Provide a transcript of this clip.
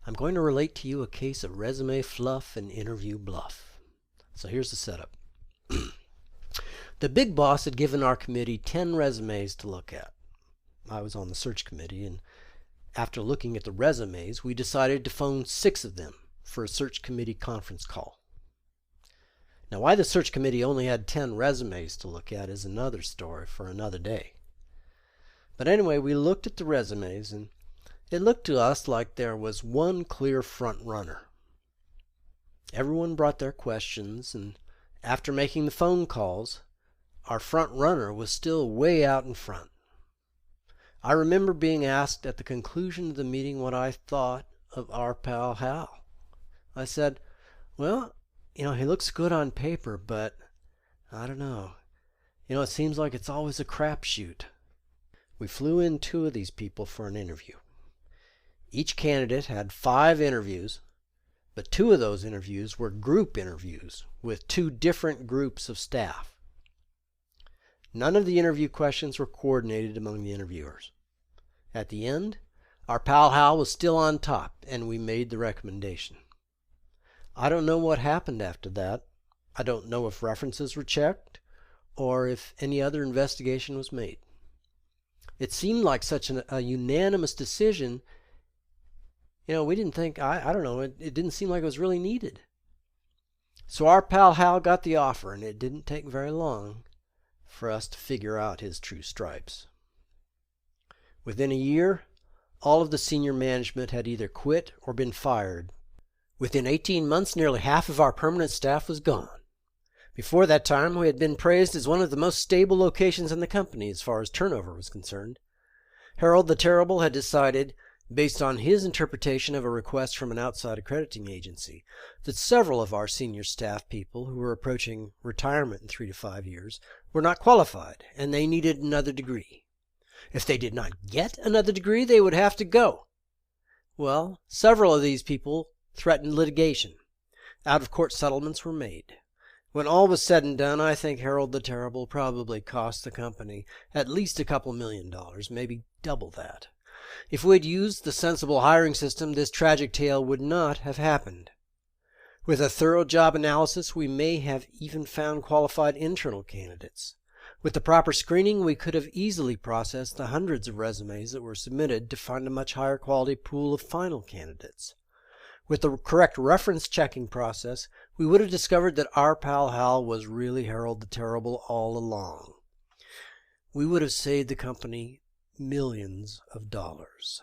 I'm going to relate to you a case of resume fluff and interview bluff. So here's the setup. The big boss had given our committee 10 resumes to look at. I was on the search committee, and after looking at the resumes, we decided to phone 6 of them for a search committee conference call. Now, why the search committee only had 10 resumes to look at is another story for another day. But anyway, we looked at the resumes, and it looked to us like there was one clear front runner. Everyone brought their questions, and after making the phone calls, our front runner was still way out in front. I remember being asked at the conclusion of the meeting what I thought of our pal Hal. I said, well, he looks good on paper, but I don't know. It seems like it's always a crapshoot. We flew in 2 of these people for an interview. Each candidate had 5 interviews, but 2 of those interviews were group interviews with 2 different groups of staff. None of the interview questions were coordinated among the interviewers. At the end, our pal Hal was still on top, and we made the recommendation. I don't know what happened after that. I don't know if references were checked or if any other investigation was made. It seemed like such a unanimous decision. We didn't think, I don't know, it didn't seem like it was really needed. So our pal Hal got the offer, and it didn't take very long for us to figure out his true stripes. Within a year, all of the senior management had either quit or been fired. Within 18 months, nearly half of our permanent staff was gone. Before that time, we had been praised as one of the most stable locations in the company as far as turnover was concerned. Harold the Terrible had decided, based on his interpretation of a request from an outside accrediting agency, that several of our senior staff people who were approaching retirement in 3 to 5 years were not qualified, and they needed another degree. If they did not get another degree, they would have to go. Well, several of these people threatened litigation. Out-of-court settlements were made. When all was said and done, I think Harold the Terrible probably cost the company at least a couple $1 million, maybe double that. If we'd used the sensible hiring system, this tragic tale would not have happened. With a thorough job analysis, we may have even found qualified internal candidates. With the proper screening, we could have easily processed the hundreds of resumes that were submitted to find a much higher quality pool of final candidates. With the correct reference checking process, we would have discovered that our pal Hal was really Harold the Terrible all along. We would have saved the company millions of dollars.